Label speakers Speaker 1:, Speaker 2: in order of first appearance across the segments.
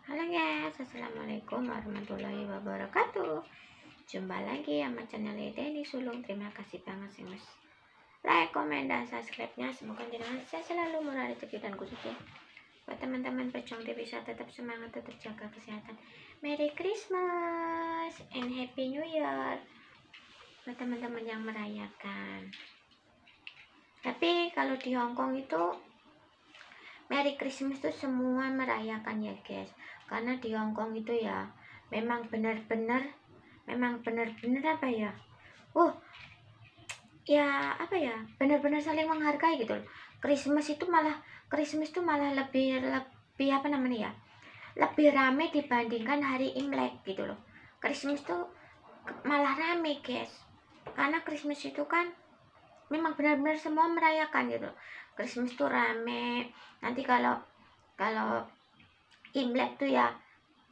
Speaker 1: Halo guys, assalamualaikum warahmatullahi wabarakatuh. Jumpa lagi sama channel Deni Sulung. Terima kasih banget sih mas. Like, komen, dan subscribe-nya. Semoga jenengan saya selalu murah rezeki dan khususnya buat teman-teman pejuang bisa tetap semangat, tetap jaga kesehatan. Merry Christmas and Happy New Year buat teman-teman yang merayakan. Tapi kalau di Hongkong itu Merry Christmas itu semua merayakan ya guys, karena di Hongkong itu ya memang benar-benar apa ya, benar-benar saling menghargai gitu loh. Christmas itu malah lebih apa namanya ya, lebih rame dibandingkan hari Imlek gitu loh. Christmas itu malah rame guys, karena Christmas itu kan memang benar-benar semua merayakan gitu. Christmas tuh rame. Nanti kalau Imlek tuh ya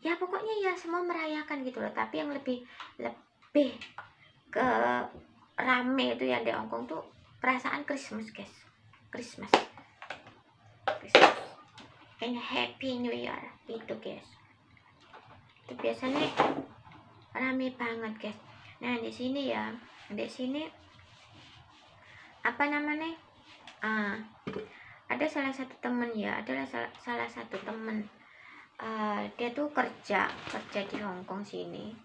Speaker 1: pokoknya ya semua merayakan gitu loh. Tapi yang lebih ke rame itu ya di Hongkong tuh perasaan Christmas guys. Christmas and Happy New Year itu guys. Itu biasanya rame banget guys. Nah di sini apa namanya, ada salah satu temen dia tuh kerja di Hongkong sini,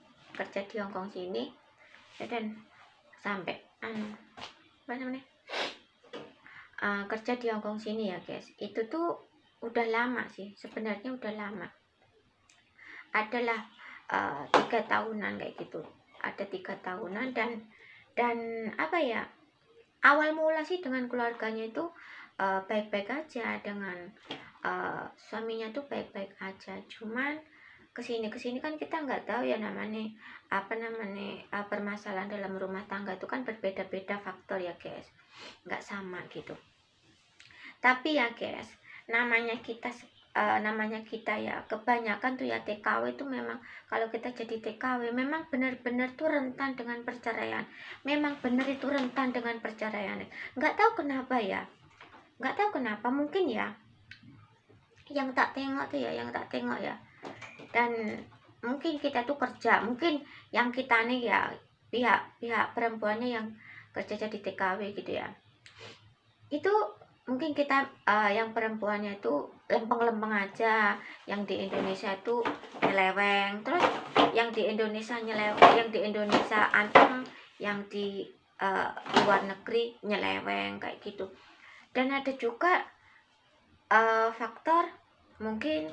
Speaker 1: dan sampai kerja di Hongkong sini ya guys. Itu tuh udah lama sih sebenarnya, adalah 3 tahunan kayak gitu, ada 3 tahunan. Dan apa ya, awal mula sih dengan keluarganya itu baik-baik aja, dengan suaminya tuh baik-baik aja. Cuman kesini kan kita nggak tahu ya namanya permasalahan dalam rumah tangga itu kan berbeda-beda faktor ya guys, nggak sama gitu. Tapi ya guys, namanya kita ya kebanyakan tuh ya TKW itu memang, kalau kita jadi TKW memang benar-benar tuh rentan dengan perceraian. Nggak tahu kenapa, mungkin ya yang tak tengok ya. Dan mungkin kita tuh kerja, mungkin yang kita nih ya pihak perempuannya yang kerja jadi TKW gitu ya, itu mungkin kita yang perempuannya itu lempeng-lempeng aja, yang di Indonesia itu nyeleweng, terus yang di Indonesia nyeleweng, yang di Indonesia anteng, yang di luar negeri nyeleweng kayak gitu. Dan ada juga faktor mungkin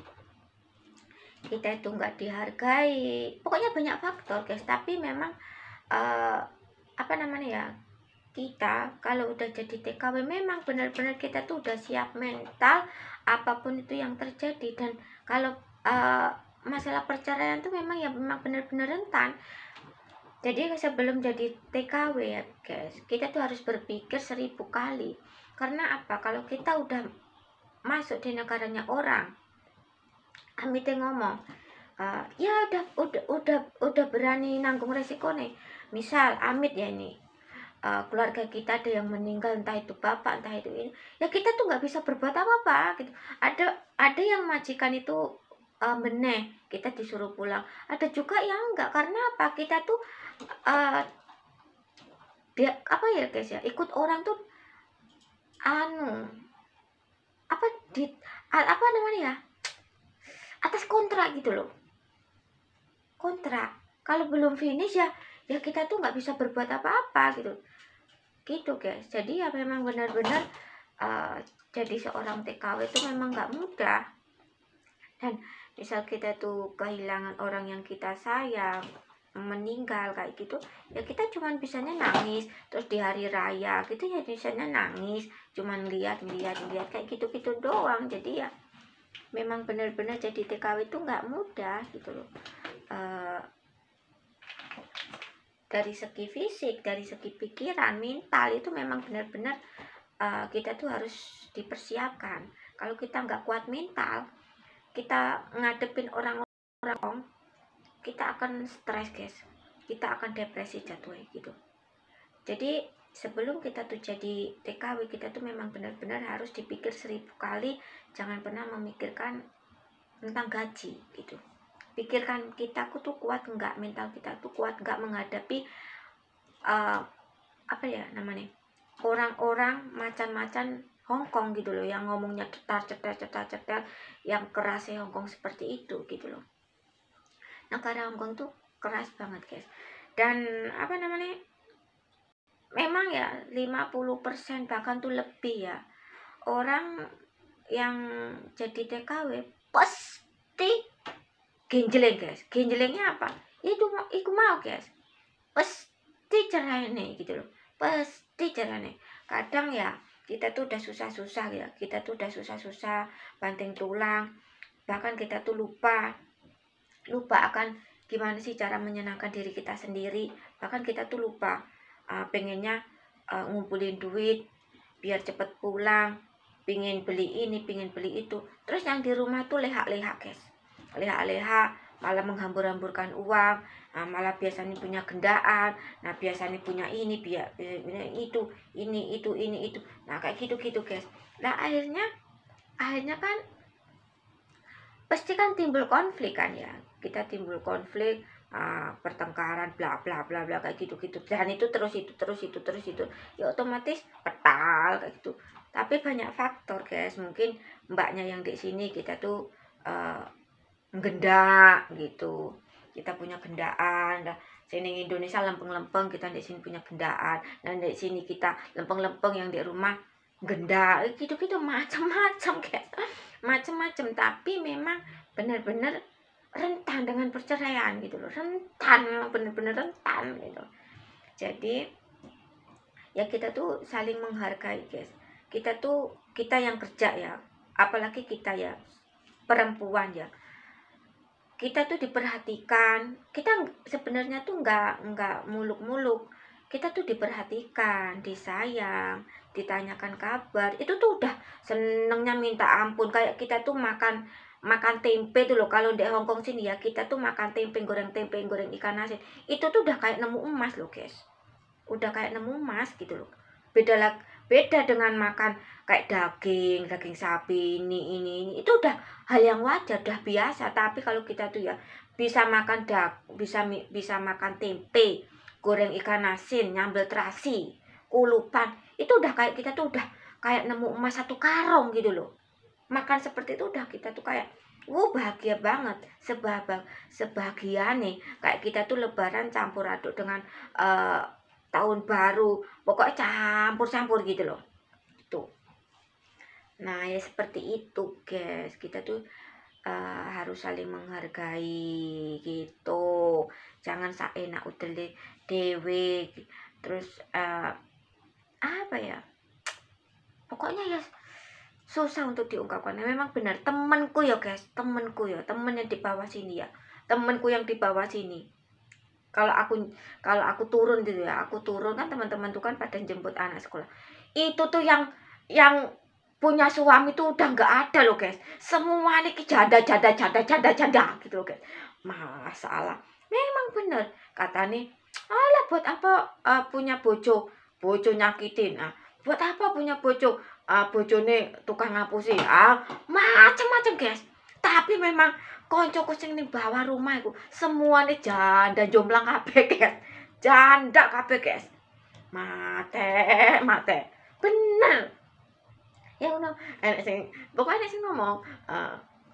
Speaker 1: kita itu nggak dihargai, pokoknya banyak faktor guys. Tapi memang apa namanya ya, kita kalau udah jadi TKW memang benar-benar kita tuh udah siap mental apapun itu yang terjadi. Dan kalau masalah perceraian tuh memang benar-benar rentan. Jadi sebelum jadi TKW ya guys, kita tuh harus berpikir 1000 kali. Karena apa, kalau kita udah masuk di negaranya orang, Amit ngomong ya udah berani nanggung resiko nih. Misal Amit ya ini, keluarga kita ada yang meninggal, entah itu bapak entah itu ini, ya kita tuh nggak bisa berbuat apa-apa gitu. Ada yang majikan itu meneh, kita disuruh pulang. Ada juga yang enggak, karena apa, kita tuh dia apa ya guys ya, ikut orang tuh apa namanya ya, atas kontrak gitu loh. Kontrak kalau belum finish ya kita tuh nggak bisa berbuat apa-apa gitu guys. Jadi ya memang benar-benar jadi seorang TKW itu memang nggak mudah. Dan misal kita tuh kehilangan orang yang kita sayang, meninggal kayak gitu ya, kita cuman bisanya nangis. Terus di hari raya gitu ya bisanya nangis, cuman lihat kayak gitu doang. Jadi ya memang benar-benar jadi TKW itu nggak mudah gitu loh. Dari segi fisik, dari segi pikiran, mental itu memang benar-benar kita tuh harus dipersiapkan. Kalau kita nggak kuat mental, kita ngadepin orang-orang, kita akan stres guys, kita akan depresi jatuhnya gitu. Jadi sebelum kita tuh jadi TKW, kita tuh memang benar-benar harus dipikir 1000 kali. Jangan pernah memikirkan tentang gaji gitu. Pikirkan kita tuh kuat enggak, mental kita tuh kuat enggak menghadapi apa ya namanya, orang-orang macan-macan Hongkong gitu loh, yang ngomongnya cetar, yang kerasnya Hongkong seperti itu gitu loh. Negara Hongkong tuh keras banget guys. Dan apa namanya, memang ya 50% bahkan tuh lebih ya, orang yang jadi TKW pasti genjleng guys. Genjlengnya apa? Itu mau guys, pasti cerai nih gitu loh, pasti cerai nih. Kadang ya kita tuh udah susah-susah ya, kita tuh udah susah-susah banting tulang, bahkan kita tuh lupa akan gimana sih cara menyenangkan diri kita sendiri. Bahkan kita tuh lupa pengennya ngumpulin duit biar cepet pulang, pingin beli ini, pingin beli itu. Terus yang di rumah tuh leha-leha guys, leha-leha, malah menghambur-hamburkan uang. Malah biasanya punya gendaan, nah biasanya punya ini, biar itu, ini itu, nah kayak gitu guys. Nah akhirnya kan pasti kan timbul konflik kan ya, kita timbul konflik, pertengkaran bla bla bla bla kayak gitu dan itu terus ya otomatis petal kayak gitu. Tapi banyak faktor guys, mungkin mbaknya yang di sini kita tuh gendak gitu, kita punya gendaan. Nah sini Indonesia lempeng-lempeng, kita di sini punya gendaan, dan di sini kita lempeng-lempeng, yang di rumah gendak gitu macam-macam guys, macam-macam. Tapi memang benar-benar rentan dengan perceraian gitu loh, rentan, memang benar-benar rentan gitu. Jadi ya kita tuh saling menghargai guys. Kita yang kerja ya, apalagi kita ya perempuan ya, kita tuh diperhatikan. Kita sebenarnya tuh nggak muluk-muluk, kita tuh diperhatikan, disayang, ditanyakan kabar, itu tuh udah senengnya minta ampun. Kayak kita tuh makan tempe tuh loh, kalau di Hongkong sini ya, kita tuh makan tempe, goreng ikan asin, itu tuh udah kayak nemu emas loh guys, udah kayak nemu emas gitu loh. Beda dengan makan kayak daging sapi ini itu udah hal yang wajar, udah biasa. Tapi kalau kita tuh ya bisa makan bisa makan tempe, goreng ikan asin, nyambel terasi, kulupan, itu udah kayak kita tuh udah kayak nemu emas satu karung gitu loh. Makan seperti itu udah kita tuh kayak bahagia banget, sebahagia nih. Kayak kita tuh lebaran campur aduk dengan tahun baru, pokoknya campur gitu loh tuh. Nah ya seperti itu guys, kita tuh harus saling menghargai gitu, jangan saenak udele dewe. Terus apa ya, pokoknya ya susah untuk diungkapkan. Memang benar, temenku ya guys, temen yang di bawah sini ya, temenku yang di bawah sini, kalau aku turun gitu ya, aku turun kan, teman-teman tuh kan pada jemput anak sekolah, itu tuh yang punya suami tuh udah nggak ada loh guys, semua nih janda gitu loh guys. Masalah memang bener kata nih, alah buat apa punya bojo nyakitin, buat apa punya bojo bojone tukang ngapusi, macam-macam guys. Tapi memang koncoku sing ning bawah rumah iku semuanya janda jomblang kabeh guys, janda kabeh guys, mate bener ya ngono. Enek sing pokoknya sing ngomong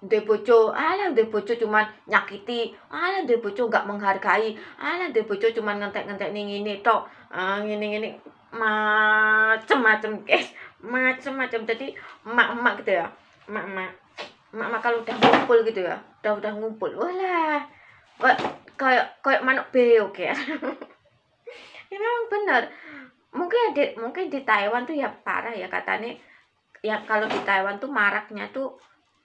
Speaker 1: duwe bojo, alah duwe bojo cuman nyakiti, alah duwe bojo gak menghargai, alah duwe bojo cuman ngentek-ngentek ning ngene tok, ngene-ngene, macem-macem guys, macem-macem. Jadi emak-emak gitu ya, emak-emak kalau udah ngumpul gitu ya, udah ngumpul, walah kayak manuk beok ya. Ya memang bener, mungkin di Taiwan tuh ya parah ya katanya ya. Kalau di Taiwan tuh maraknya tuh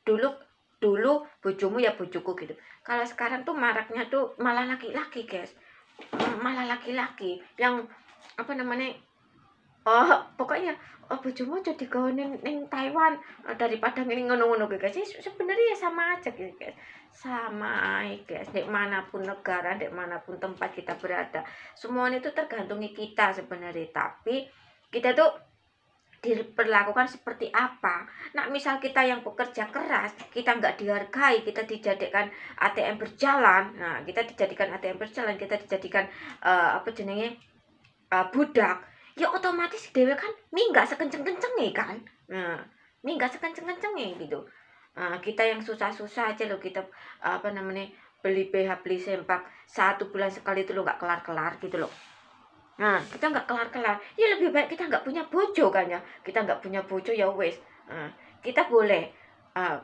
Speaker 1: dulu bojomu ya bojoku gitu. Kalau sekarang tuh maraknya tuh malah laki-laki guys, malah laki-laki yang apa namanya, pokoknya bojomu jadi gawe ning Taiwan daripada ngene ngono-ngono guys. Sebenarnya ya sama aja gitu guys, sama aja guys. Di manapun negara, di manapun tempat kita berada, semuanya itu tergantungi kita sebenarnya. Tapi kita tuh diperlakukan seperti apa. Nah misal kita yang bekerja keras, kita nggak dihargai, kita dijadikan ATM berjalan, nah kita dijadikan ATM berjalan, kita dijadikan budak, ya otomatis dewe kan minggat sekenceng-kencengnya kan. Nah minggat sekenceng-kencengnya gitu. Nah, kita yang susah-susah aja loh, kita beli BH beli sempak 1 bulan sekali itu lo nggak kelar-kelar gitu loh. Nah, kita nggak kelar-kelar. Ya lebih baik kita nggak punya bojo kan ya. Kita nggak punya bojo ya wes. Nah, kita boleh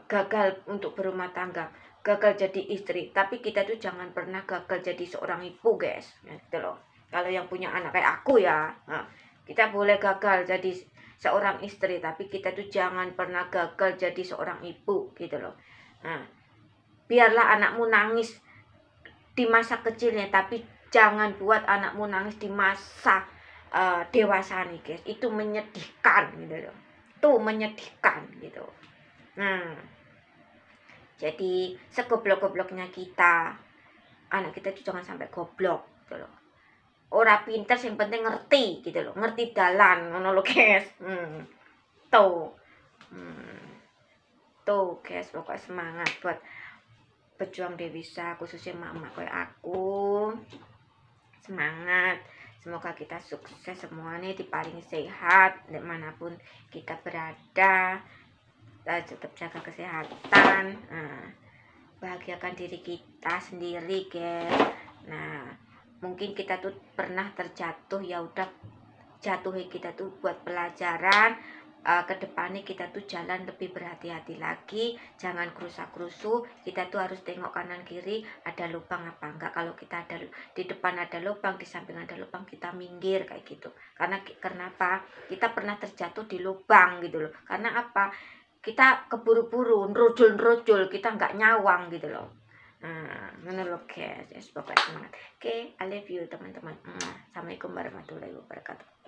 Speaker 1: gagal untuk berumah tangga, gagal jadi istri, tapi kita tuh jangan pernah gagal jadi seorang ibu, guys. Nah, gitu loh. Kalau yang punya anak kayak aku ya, nah, kita boleh gagal jadi seorang istri, tapi kita tuh jangan pernah gagal jadi seorang ibu, gitu loh. Nah, biarlah anakmu nangis di masa kecilnya, tapi jangan buat anakmu nangis di masa dewasa nih guys. Itu menyedihkan gitu loh. Tuh menyedihkan gitu. Nah, jadi segoblok-gobloknya kita, anak kita itu jangan sampai goblok gitu loh. Ora pinter yang penting ngerti gitu loh. Ngerti dalan ngono lho guys. Tuh. Tuh guys, pokoknya semangat buat pejuang dewasa, khususnya mama kayak aku. Semangat, semoga kita sukses semuanya, diparingi sehat dimanapun kita berada, tetap jaga kesehatan, bahagiakan diri kita sendiri guys. Nah mungkin kita tuh pernah terjatuh, ya udah jatuhi kita tuh buat pelajaran. Kedepannya kita tuh jalan lebih berhati-hati lagi, jangan kerusak-kerusu. Kita tuh harus tengok kanan kiri ada lubang apa enggak. Kalau kita ada di depan ada lubang, di samping ada lubang, kita minggir kayak gitu. Karena apa? Kita pernah terjatuh di lubang gitu loh. Karena apa? Kita keburu-buru, nrojol-nrojol, kita nggak nyawang gitu loh. Menurut guys, pokoknya semangat. Oke, I love you teman-teman. Assalamualaikum warahmatullahi wabarakatuh.